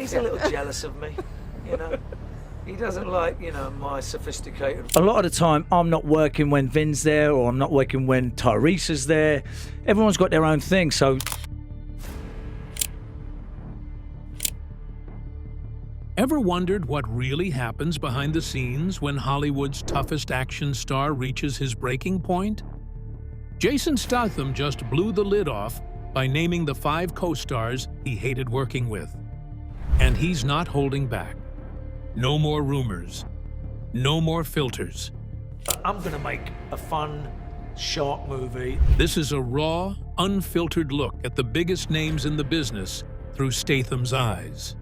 he's a little jealous of me, you know. He doesn't like, you know, my sophisticated... A lot of the time, I'm not working when Vin's there, or I'm not working when Tyrese's there. Everyone's got their own thing, so... Ever wondered what really happens behind the scenes when Hollywood's toughest action star reaches his breaking point? Jason Statham just blew the lid off by naming the 5 co-stars he hated working with. And he's not holding back. No more rumors. No more filters. I'm gonna make a fun, sharp movie. This is a raw, unfiltered look at the biggest names in the business through Statham's eyes.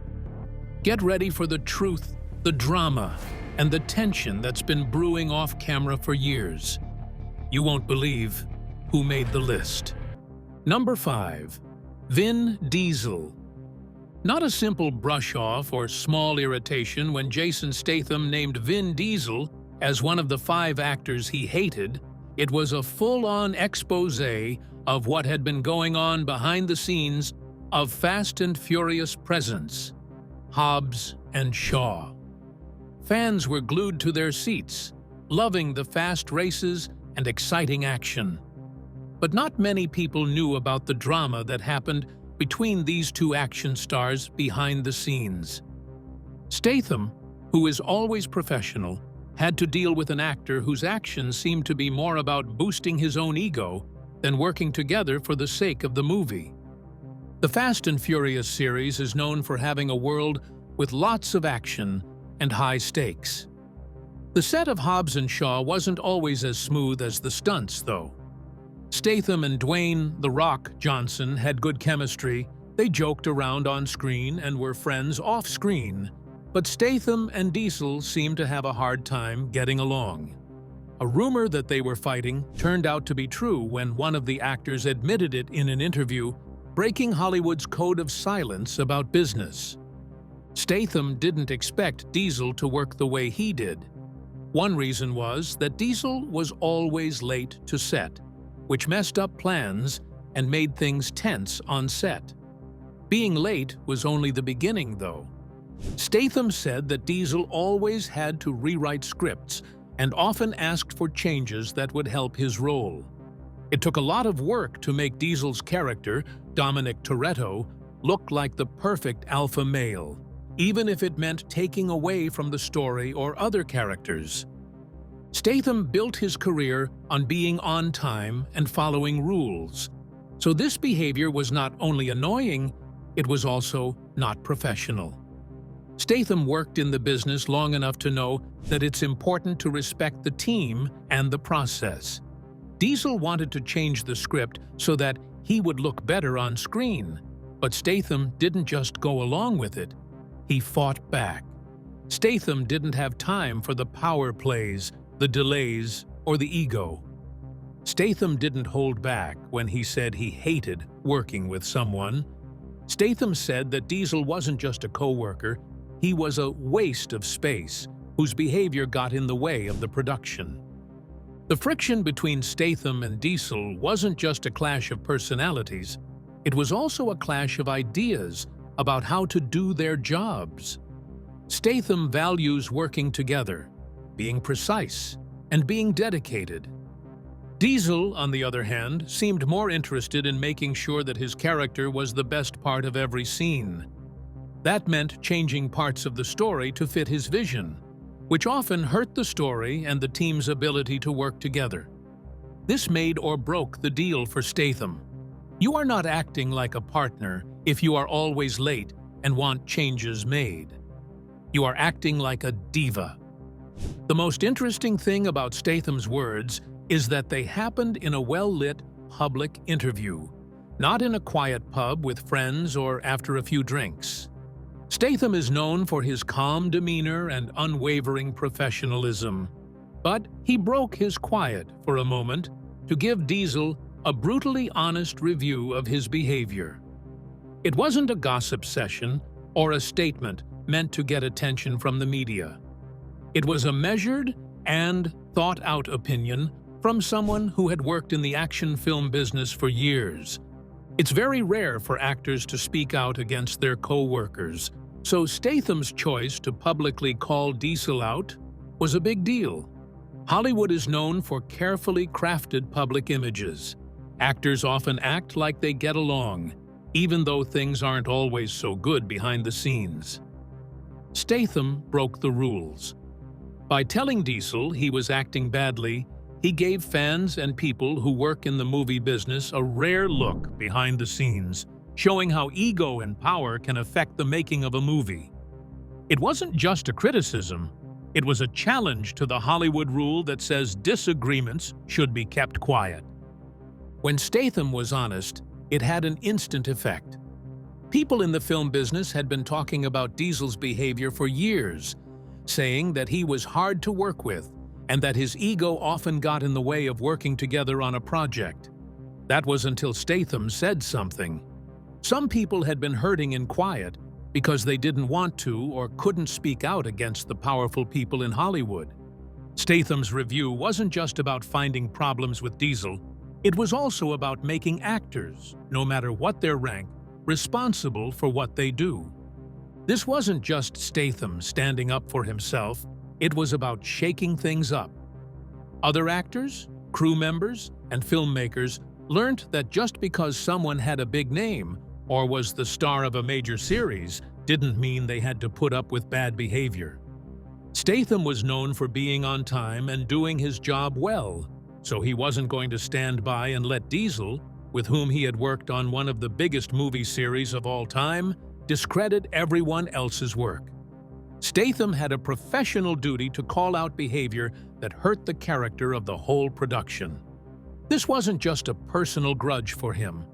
Get ready for the truth, the drama, and the tension that's been brewing off camera for years. You won't believe who made the list. Number 5. Vin Diesel. Not a simple brush-off or small irritation when Jason Statham named Vin Diesel as one of the 5 actors he hated. It was a full-on exposé of what had been going on behind the scenes of Fast and Furious presence. Hobbs and Shaw. Fans were glued to their seats, loving the fast races and exciting action. But not many people knew about the drama that happened between these 2 action stars behind the scenes. Statham, who is always professional, had to deal with an actor whose actions seemed to be more about boosting his own ego than working together for the sake of the movie. The Fast and Furious series is known for having a world with lots of action and high stakes. The set of Hobbs and Shaw wasn't always as smooth as the stunts, though. Statham and Dwayne "The Rock" Johnson had good chemistry, they joked around on screen and were friends off-screen, but Statham and Diesel seemed to have a hard time getting along. A rumor that they were fighting turned out to be true when one of the actors admitted it in an interview, breaking Hollywood's code of silence about business. Statham didn't expect Diesel to work the way he did. One reason was that Diesel was always late to set, which messed up plans and made things tense on set. Being late was only the beginning, though. Statham said that Diesel always had to rewrite scripts and often asked for changes that would help his role. It took a lot of work to make Diesel's character, Dominic Toretto, look like the perfect alpha male, even if it meant taking away from the story or other characters. Statham built his career on being on time and following rules, so this behavior was not only annoying, it was also not professional. Statham worked in the business long enough to know that it's important to respect the team and the process. Diesel wanted to change the script so that he would look better on screen, but Statham didn't just go along with it. He fought back. Statham didn't have time for the power plays, the delays, or the ego. Statham didn't hold back when he said he hated working with someone. Statham said that Diesel wasn't just a co-worker, he was a waste of space whose behavior got in the way of the production. The friction between Statham and Diesel wasn't just a clash of personalities, it was also a clash of ideas about how to do their jobs. Statham values working together, being precise, and being dedicated. Diesel, on the other hand, seemed more interested in making sure that his character was the best part of every scene. That meant changing parts of the story to fit his vision, which often hurt the story and the team's ability to work together. This made or broke the deal for Statham. You are not acting like a partner if you are always late and want changes made. You are acting like a diva. The most interesting thing about Statham's words is that they happened in a well-lit public interview, not in a quiet pub with friends or after a few drinks. Statham is known for his calm demeanor and unwavering professionalism, but he broke his quiet for a moment to give Diesel a brutally honest review of his behavior. It wasn't a gossip session or a statement meant to get attention from the media. It was a measured and thought-out opinion from someone who had worked in the action film business for years. It's very rare for actors to speak out against their co-workers, So Statham's choice to publicly call Diesel out was a big deal. Hollywood is known for carefully crafted public images. Actors often act like they get along, even though things aren't always so good behind the scenes. Statham broke the rules. By telling Diesel he was acting badly, he gave fans and people who work in the movie business a rare look behind the scenes, showing how ego and power can affect the making of a movie. It wasn't just a criticism, it was a challenge to the Hollywood rule that says disagreements should be kept quiet. When Statham was honest, it had an instant effect. People in the film business had been talking about Diesel's behavior for years, saying that he was hard to work with and that his ego often got in the way of working together on a project. That was until Statham said something. Some people had been hurting in quiet because they didn't want to or couldn't speak out against the powerful people in Hollywood. Statham's review wasn't just about finding problems with Diesel, it was also about making actors, no matter what their rank, responsible for what they do. This wasn't just Statham standing up for himself, it was about shaking things up. Other actors, crew members, and filmmakers learned that just because someone had a big name or was the star of a major series didn't mean they had to put up with bad behavior. Statham was known for being on time and doing his job well, so he wasn't going to stand by and let Diesel, with whom he had worked on one of the biggest movie series of all time, discredit everyone else's work. Statham had a professional duty to call out behavior that hurt the character of the whole production. This wasn't just a personal grudge for him.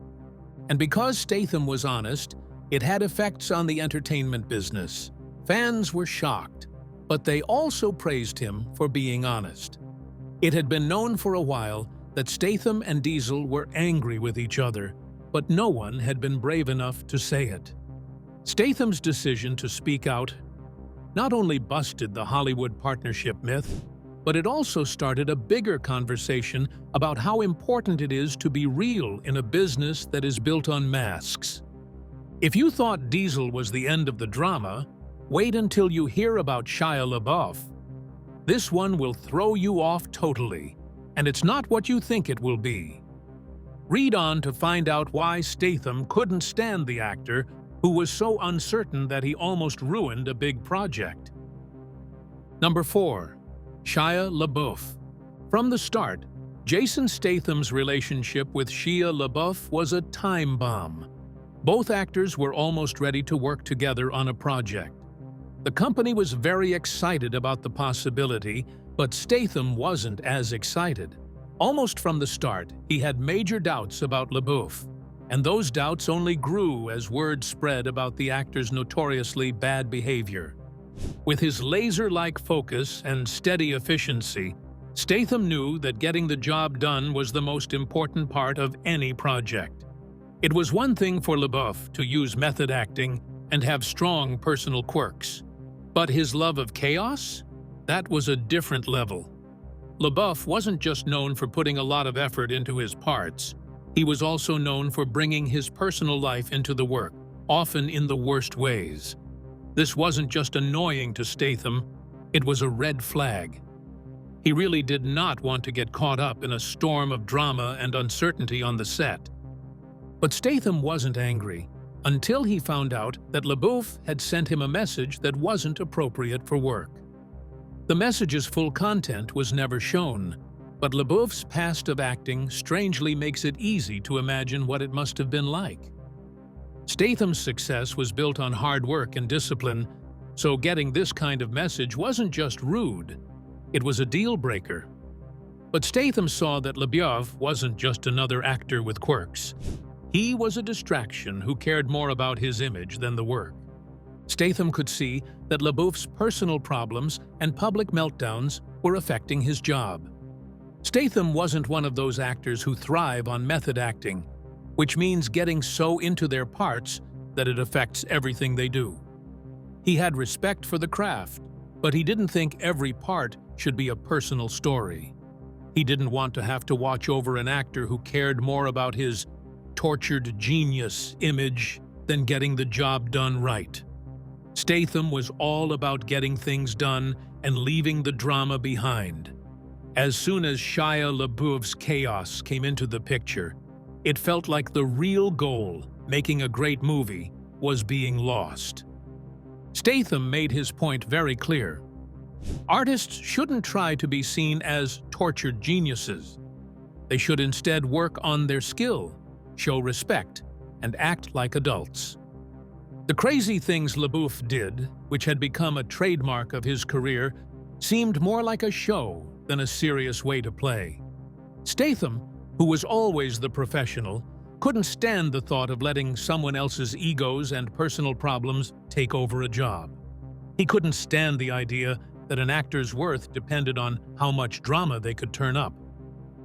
And because Statham was honest, it had effects on the entertainment business. Fans were shocked, but they also praised him for being honest. It had been known for a while that Statham and Diesel were angry with each other, but no one had been brave enough to say it. Statham's decision to speak out not only busted the Hollywood partnership myth, but it also started a bigger conversation about how important it is to be real in a business that is built on masks. If you thought Diesel was the end of the drama, wait until you hear about Shia LaBeouf. This one will throw you off totally, and it's not what you think it will be. Read on to find out why Statham couldn't stand the actor who was so uncertain that he almost ruined a big project. Number 4. Shia LaBeouf. From the start, Jason Statham's relationship with Shia LaBeouf was a time bomb. Both actors were almost ready to work together on a project. The company was very excited about the possibility, but Statham wasn't as excited. Almost from the start, he had major doubts about LaBeouf, and those doubts only grew as word spread about the actor's notoriously bad behavior. With his laser-like focus and steady efficiency, Statham knew that getting the job done was the most important part of any project. It was one thing for LaBeouf to use method acting and have strong personal quirks, but his love of chaos? That was a different level. LaBeouf wasn't just known for putting a lot of effort into his parts. He was also known for bringing his personal life into the work, often in the worst ways. This wasn't just annoying to Statham, it was a red flag. He really did not want to get caught up in a storm of drama and uncertainty on the set. But Statham wasn't angry until he found out that LaBeouf had sent him a message that wasn't appropriate for work. The message's full content was never shown, but LaBeouf's past of acting strangely makes it easy to imagine what it must have been like. Statham's success was built on hard work and discipline, so getting this kind of message wasn't just rude, it was a deal-breaker. But Statham saw that LaBeouf wasn't just another actor with quirks. He was a distraction who cared more about his image than the work. Statham could see that LaBeouf's personal problems and public meltdowns were affecting his job. Statham wasn't one of those actors who thrive on method acting, which means getting so into their parts that it affects everything they do. He had respect for the craft, but he didn't think every part should be a personal story. He didn't want to have to watch over an actor who cared more about his tortured genius image than getting the job done right. Statham was all about getting things done and leaving the drama behind. As soon as Shia LaBeouf's chaos came into the picture, it felt like the real goal, making a great movie, was being lost. Statham made his point very clear. Artists shouldn't try to be seen as tortured geniuses. They should instead work on their skill, show respect, and act like adults. The crazy things LaBeouf did, which had become a trademark of his career, seemed more like a show than a serious way to play. Statham, who was always the professional, couldn't stand the thought of letting someone else's egos and personal problems take over a job. He couldn't stand the idea that an actor's worth depended on how much drama they could turn up.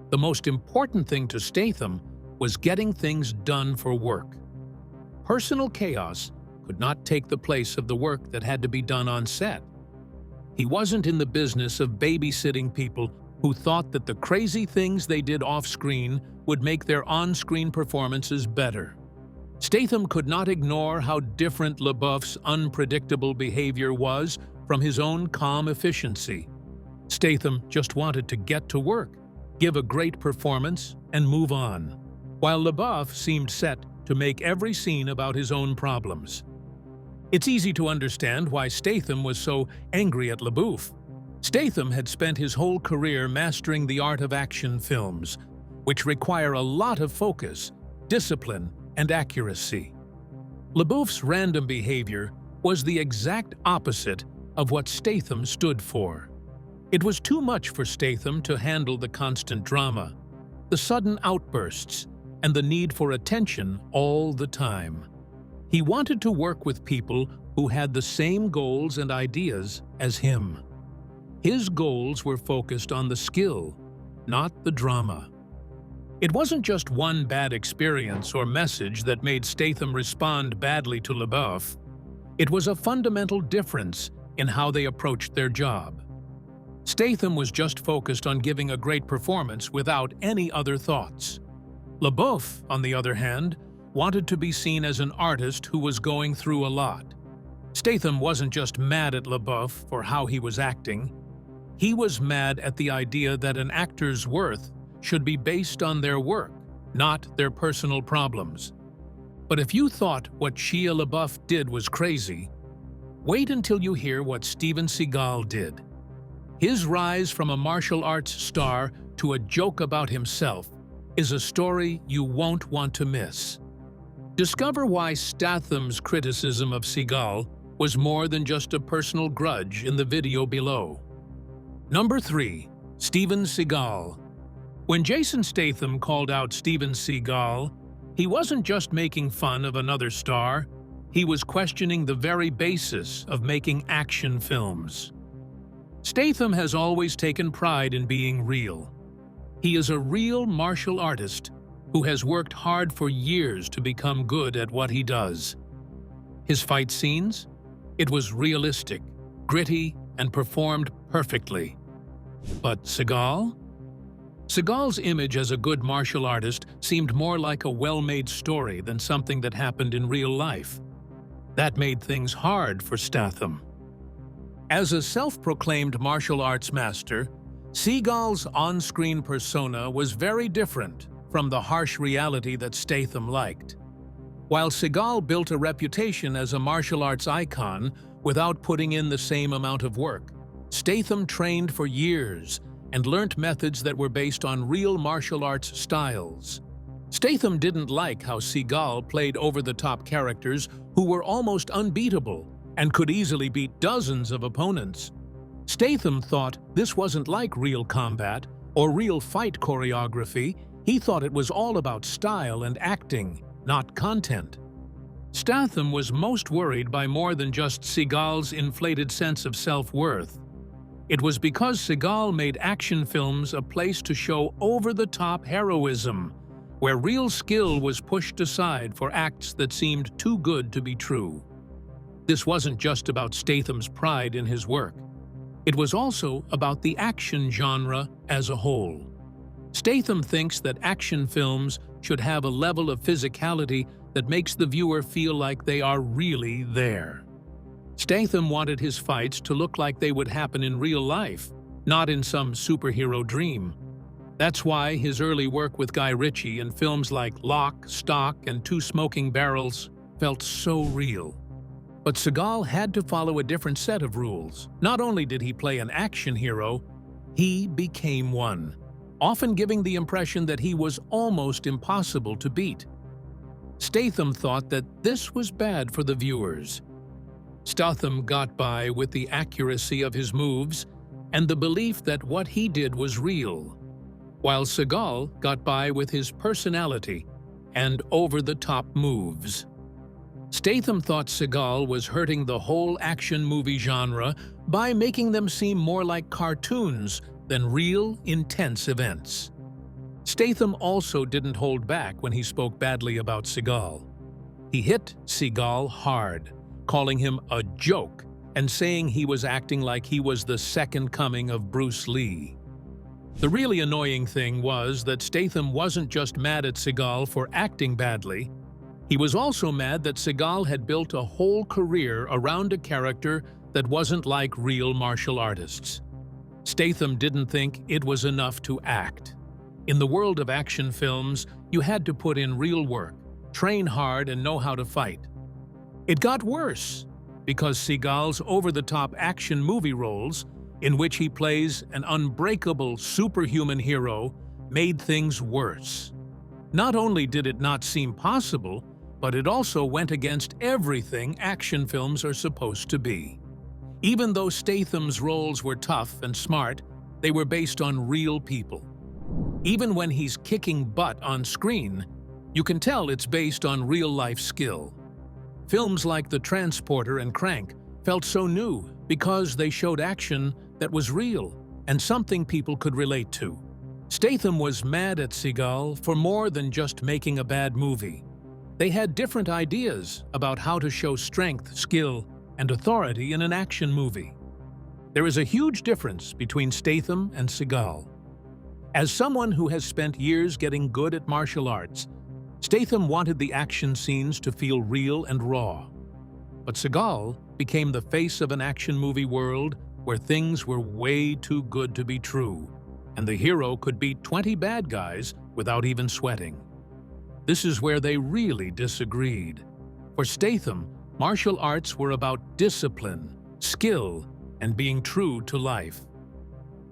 The most important thing to Statham was getting things done for work. Personal chaos could not take the place of the work that had to be done on set. He wasn't in the business of babysitting people who thought that the crazy things they did off-screen would make their on-screen performances better. Statham could not ignore how different LaBeouf's unpredictable behavior was from his own calm efficiency. Statham just wanted to get to work, give a great performance, and move on, while LaBeouf seemed set to make every scene about his own problems. It's easy to understand why Statham was so angry at LaBeouf. Statham had spent his whole career mastering the art of action films, which require a lot of focus, discipline, and accuracy. LaBeouf's random behavior was the exact opposite of what Statham stood for. It was too much for Statham to handle the constant drama, the sudden outbursts, and the need for attention all the time. He wanted to work with people who had the same goals and ideas as him. His goals were focused on the skill, not the drama. It wasn't just one bad experience or message that made Statham respond badly to LaBeouf. It was a fundamental difference in how they approached their job. Statham was just focused on giving a great performance without any other thoughts. LaBeouf, on the other hand, wanted to be seen as an artist who was going through a lot. Statham wasn't just mad at LaBeouf for how he was acting. He was mad at the idea that an actor's worth should be based on their work, not their personal problems. But if you thought what Shia LaBeouf did was crazy, wait until you hear what Steven Seagal did. His rise from a martial arts star to a joke about himself is a story you won't want to miss. Discover why Statham's criticism of Seagal was more than just a personal grudge in the video below. Number 3. Steven Seagal. When Jason Statham called out Steven Seagal, he wasn't just making fun of another star, he was questioning the very basis of making action films. Statham has always taken pride in being real. He is a real martial artist who has worked hard for years to become good at what he does. His fight scenes? It was realistic, gritty, and performed perfectly. But Seagal? Seagal's image as a good martial artist seemed more like a well-made story than something that happened in real life. That made things hard for Statham. As a self-proclaimed martial arts master, Seagal's on-screen persona was very different from the harsh reality that Statham liked. While Seagal built a reputation as a martial arts icon without putting in the same amount of work, Statham trained for years and learnt methods that were based on real martial arts styles. Statham didn't like how Seagal played over-the-top characters who were almost unbeatable and could easily beat dozens of opponents. Statham thought this wasn't like real combat or real fight choreography. He thought it was all about style and acting, not content. Statham was most worried by more than just Seagal's inflated sense of self-worth. It was because Seagal made action films a place to show over-the-top heroism, where real skill was pushed aside for acts that seemed too good to be true. This wasn't just about Statham's pride in his work. It was also about the action genre as a whole. Statham thinks that action films should have a level of physicality that makes the viewer feel like they are really there. Statham wanted his fights to look like they would happen in real life, not in some superhero dream. That's why his early work with Guy Ritchie in films like Lock, Stock, and Two Smoking Barrels felt so real. But Seagal had to follow a different set of rules. Not only did he play an action hero, he became one, often giving the impression that he was almost impossible to beat. Statham thought that this was bad for the viewers. Statham got by with the accuracy of his moves and the belief that what he did was real, while Seagal got by with his personality and over-the-top moves. Statham thought Seagal was hurting the whole action movie genre by making them seem more like cartoons than real, intense events. Statham also didn't hold back when he spoke badly about Seagal. He hit Seagal hard, calling him a joke and saying he was acting like he was the second coming of Bruce Lee. The really annoying thing was that Statham wasn't just mad at Seagal for acting badly. He was also mad that Seagal had built a whole career around a character that wasn't like real martial artists. Statham didn't think it was enough to act. In the world of action films, you had to put in real work, train hard, and know how to fight. It got worse, because Seagal's over-the-top action movie roles, in which he plays an unbreakable superhuman hero, made things worse. Not only did it not seem possible, but it also went against everything action films are supposed to be. Even though Statham's roles were tough and smart, they were based on real people. Even when he's kicking butt on screen, you can tell it's based on real-life skill. Films like The Transporter and Crank felt so new because they showed action that was real and something people could relate to. Statham was mad at Seagal for more than just making a bad movie. They had different ideas about how to show strength, skill, and authority in an action movie. There is a huge difference between Statham and Seagal. As someone who has spent years getting good at martial arts, Statham wanted the action scenes to feel real and raw. But Seagal became the face of an action movie world where things were way too good to be true, and the hero could beat 20 bad guys without even sweating. This is where they really disagreed. For Statham, martial arts were about discipline, skill, and being true to life.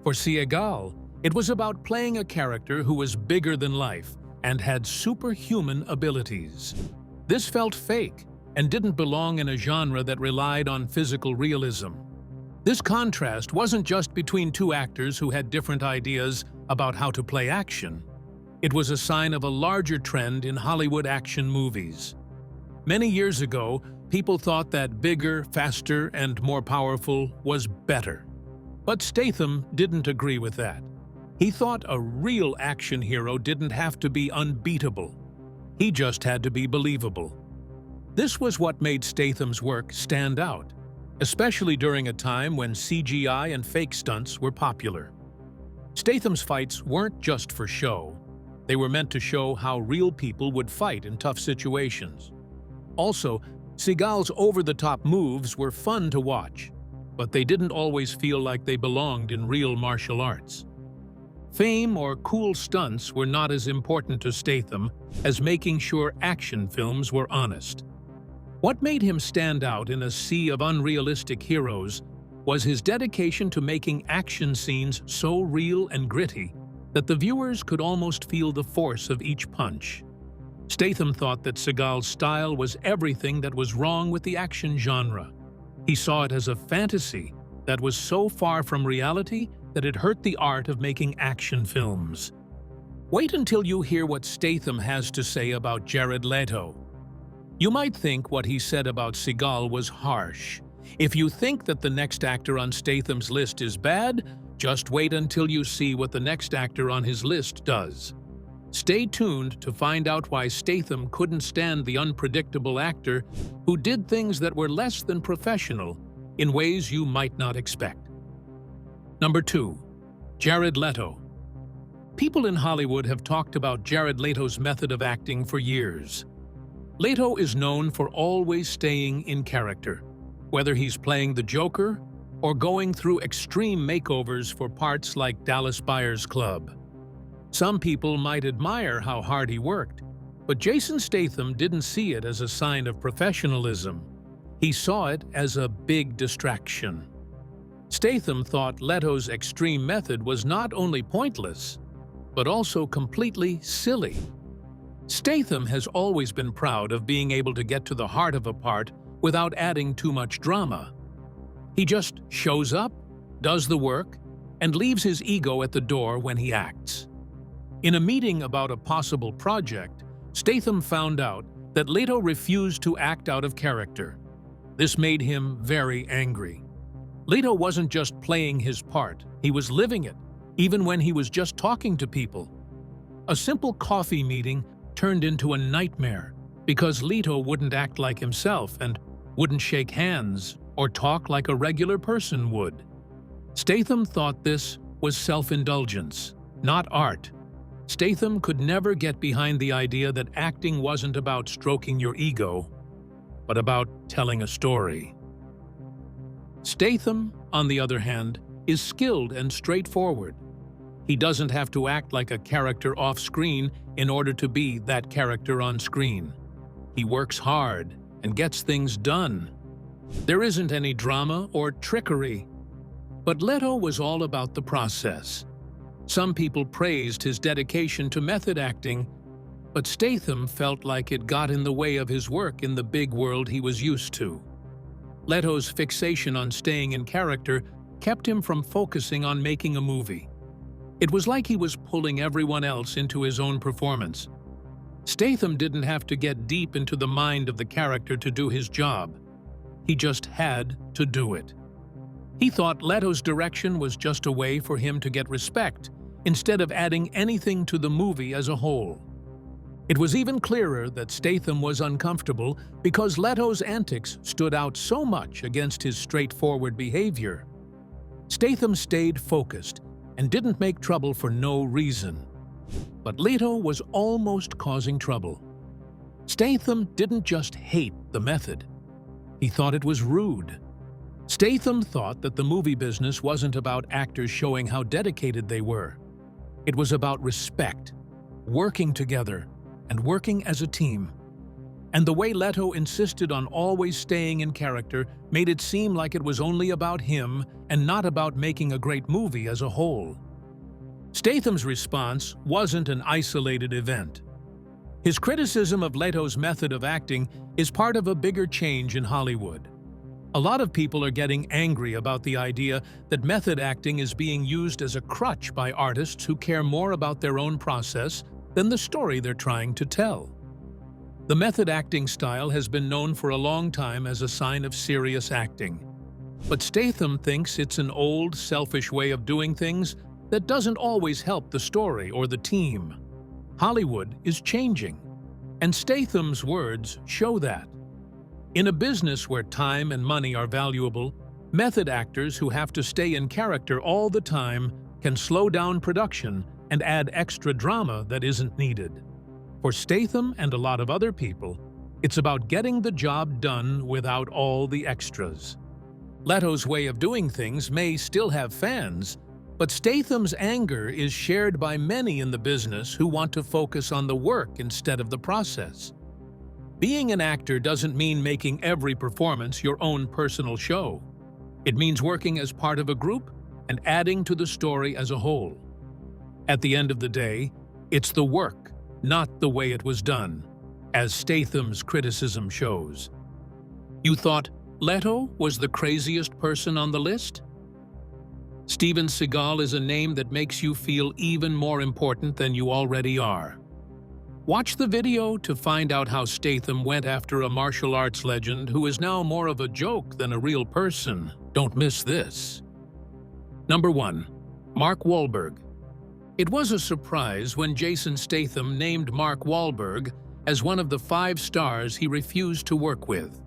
For Seagal, it was about playing a character who was bigger than life and had superhuman abilities. This felt fake and didn't belong in a genre that relied on physical realism. This contrast wasn't just between two actors who had different ideas about how to play action. It was a sign of a larger trend in Hollywood action movies. Many years ago, people thought that bigger, faster, and more powerful was better. But Statham didn't agree with that. He thought a real action hero didn't have to be unbeatable. He just had to be believable. This was what made Statham's work stand out, especially during a time when CGI and fake stunts were popular. Statham's fights weren't just for show. They were meant to show how real people would fight in tough situations. Also, Seagal's over-the-top moves were fun to watch, but they didn't always feel like they belonged in real martial arts. Fame or cool stunts were not as important to Statham as making sure action films were honest. What made him stand out in a sea of unrealistic heroes was his dedication to making action scenes so real and gritty that the viewers could almost feel the force of each punch. Statham thought that Seagal's style was everything that was wrong with the action genre. He saw it as a fantasy that was so far from reality that it hurt the art of making action films. Wait until you hear what Statham has to say about Jared Leto. You might think what he said about Seagal was harsh. If you think that the next actor on Statham's list is bad, just wait until you see what the next actor on his list does. Stay tuned to find out why Statham couldn't stand the unpredictable actor who did things that were less than professional in ways you might not expect. Number 2. Jared Leto. People in Hollywood have talked about Jared Leto's method of acting for years. Leto is known for always staying in character. whether he's playing the Joker or going through extreme makeovers for parts like Dallas Buyers Club. Some people might admire how hard he worked, but Jason Statham didn't see it as a sign of professionalism. He saw it as a big distraction. Statham thought Leto's extreme method was not only pointless, but also completely silly. Statham has always been proud of being able to get to the heart of a part without adding too much drama. He just shows up, does the work, and leaves his ego at the door when he acts. In a meeting about a possible project, Statham found out that Leto refused to act out of character. This made him very angry. Leto wasn't just playing his part, he was living it, even when he was just talking to people. A simple coffee meeting turned into a nightmare because Leto wouldn't act like himself and wouldn't shake hands or talk like a regular person would. Statham thought this was self-indulgence, not art. Statham could never get behind the idea that acting wasn't about stroking your ego, but about telling a story. Statham, on the other hand, is skilled and straightforward. He doesn't have to act like a character off-screen in order to be that character on screen. He works hard and gets things done. There isn't any drama or trickery. But Leto was all about the process. Some people praised his dedication to method acting, but Statham felt like it got in the way of his work in the big world he was used to. Leto's fixation on staying in character kept him from focusing on making a movie. It was like he was pulling everyone else into his own performance. Statham didn't have to get deep into the mind of the character to do his job. He just had to do it. He thought Leto's direction was just a way for him to get respect, instead of adding anything to the movie as a whole. It was even clearer that Statham was uncomfortable because Leto's antics stood out so much against his straightforward behavior. Statham stayed focused and didn't make trouble for no reason. But Leto was almost causing trouble. Statham didn't just hate the method. He thought it was rude. Statham thought that the movie business wasn't about actors showing how dedicated they were. It was about respect, working together, and working as a team. And the way Leto insisted on always staying in character made it seem like it was only about him and not about making a great movie as a whole. Statham's response wasn't an isolated event. His criticism of Leto's method of acting is part of a bigger change in Hollywood. A lot of people are getting angry about the idea that method acting is being used as a crutch by artists who care more about their own process than the story they're trying to tell. The method acting style has been known for a long time as a sign of serious acting. But Statham thinks it's an old, selfish way of doing things that doesn't always help the story or the team. Hollywood is changing, and Statham's words show that. In a business where time and money are valuable, method actors who have to stay in character all the time can slow down production and add extra drama that isn't needed. For Statham and a lot of other people, it's about getting the job done without all the extras. Leto's way of doing things may still have fans, but Statham's anger is shared by many in the business who want to focus on the work instead of the process. Being an actor doesn't mean making every performance your own personal show. It means working as part of a group and adding to the story as a whole. At the end of the day, it's the work, not the way it was done, as Statham's criticism shows. You thought Leto was the craziest person on the list? Steven Seagal is a name that makes you feel even more important than you already are. Watch the video to find out how Statham went after a martial arts legend who is now more of a joke than a real person. Don't miss this. Number 1. Mark Wahlberg. It was a surprise when Jason Statham named Mark Wahlberg as one of the 5 stars he refused to work with.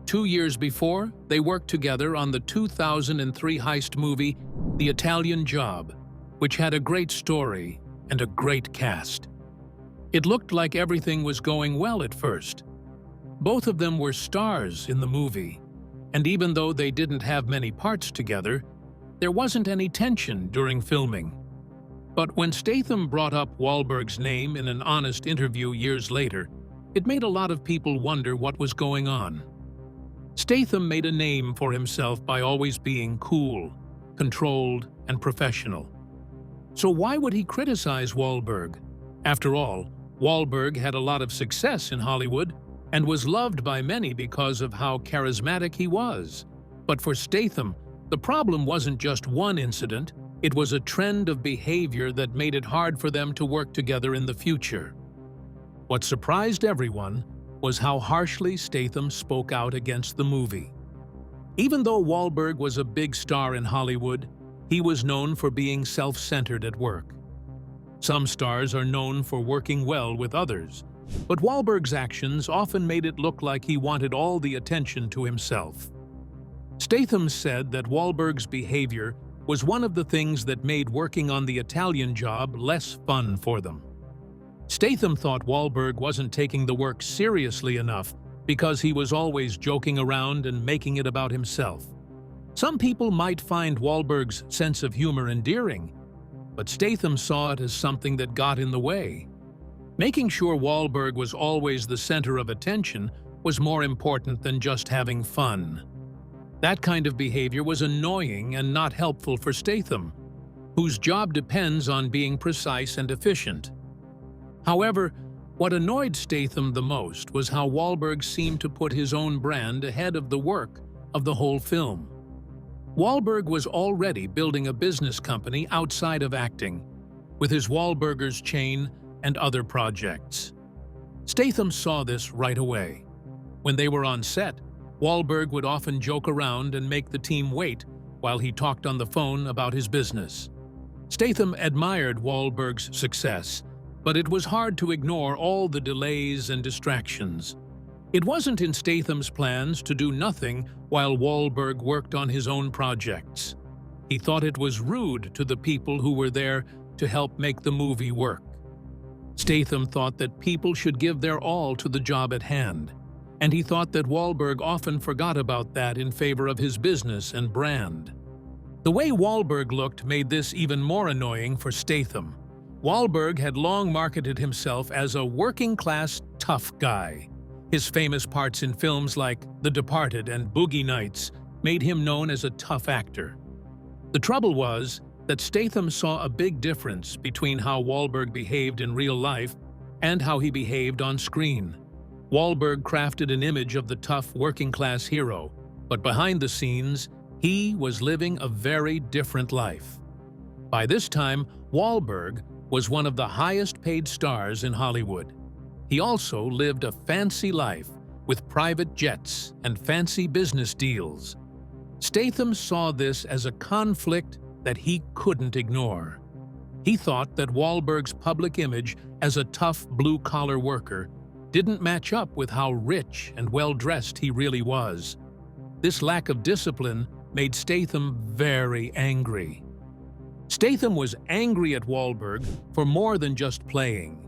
2 years before, they worked together on the 2003 heist movie The Italian Job, which had a great story and a great cast. It looked like everything was going well at first. Both of them were stars in the movie, and even though they didn't have many parts together, there wasn't any tension during filming. But when Statham brought up Wahlberg's name in an honest interview years later, it made a lot of people wonder what was going on. Statham made a name for himself by always being cool, controlled, and professional. So why would he criticize Wahlberg? After all, Wahlberg had a lot of success in Hollywood and was loved by many because of how charismatic he was. But for Statham, the problem wasn't just one incident, it was a trend of behavior that made it hard for them to work together in the future. What surprised everyone was how harshly Statham spoke out against the movie. Even though Wahlberg was a big star in Hollywood, he was known for being self-centered at work. Some stars are known for working well with others, but Wahlberg's actions often made it look like he wanted all the attention to himself. Statham said that Wahlberg's behavior was one of the things that made working on the Italian job less fun for them. Statham thought Wahlberg wasn't taking the work seriously enough because he was always joking around and making it about himself. Some people might find Wahlberg's sense of humor endearing, but Statham saw it as something that got in the way. Making sure Wahlberg was always the center of attention was more important than just having fun. That kind of behavior was annoying and not helpful for Statham, whose job depends on being precise and efficient. However, what annoyed Statham the most was how Wahlberg seemed to put his own brand ahead of the work of the whole film. Wahlberg was already building a business company outside of acting, with his Wahlburgers chain and other projects. Statham saw this right away. When they were on set, Wahlberg would often joke around and make the team wait while he talked on the phone about his business. Statham admired Wahlberg's success, but it was hard to ignore all the delays and distractions. It wasn't in Statham's plans to do nothing while Wahlberg worked on his own projects. He thought it was rude to the people who were there to help make the movie work. Statham thought that people should give their all to the job at hand, and he thought that Wahlberg often forgot about that in favor of his business and brand. The way Wahlberg looked made this even more annoying for Statham. Wahlberg had long marketed himself as a working-class tough guy. His famous parts in films like The Departed and Boogie Nights made him known as a tough actor. The trouble was that Statham saw a big difference between how Wahlberg behaved in real life and how he behaved on screen. Wahlberg crafted an image of the tough working-class hero, but behind the scenes, he was living a very different life. By this time, Wahlberg was one of the highest-paid stars in Hollywood. He also lived a fancy life with private jets and fancy business deals. Statham saw this as a conflict that he couldn't ignore. He thought that Wahlberg's public image as a tough blue-collar worker didn't match up with how rich and well-dressed he really was. This lack of discipline made Statham very angry. Statham was angry at Wahlberg for more than just playing.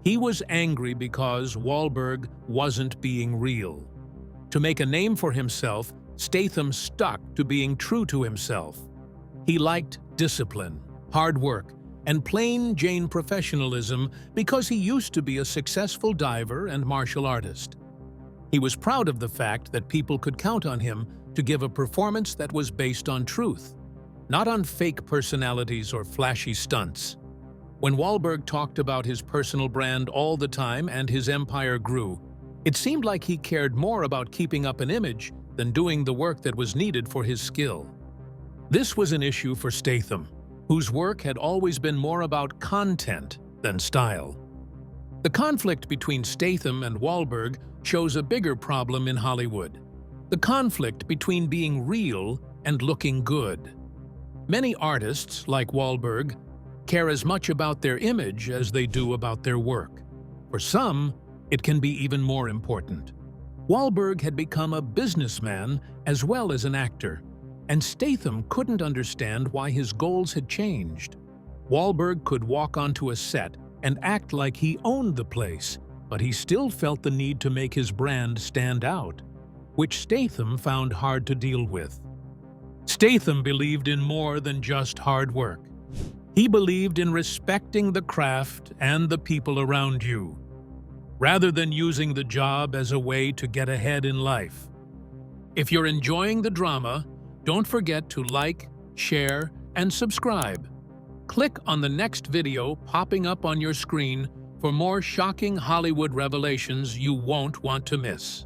He was angry because Wahlberg wasn't being real. To make a name for himself, Statham stuck to being true to himself. He liked discipline, hard work, and plain Jane professionalism because he used to be a successful diver and martial artist. He was proud of the fact that people could count on him to give a performance that was based on truth, not on fake personalities or flashy stunts. When Wahlberg talked about his personal brand all the time and his empire grew, it seemed like he cared more about keeping up an image than doing the work that was needed for his skill. This was an issue for Statham, whose work had always been more about content than style. The conflict between Statham and Wahlberg shows a bigger problem in Hollywood: the conflict between being real and looking good. Many artists, like Wahlberg, care as much about their image as they do about their work. For some, it can be even more important. Wahlberg had become a businessman as well as an actor, and Statham couldn't understand why his goals had changed. Wahlberg could walk onto a set and act like he owned the place, but he still felt the need to make his brand stand out. which Statham found hard to deal with. Statham believed in more than just hard work. He believed in respecting the craft and the people around you, rather than using the job as a way to get ahead in life. If you're enjoying the drama, don't forget to like, share, and subscribe. Click on the next video popping up on your screen for more shocking Hollywood revelations you won't want to miss.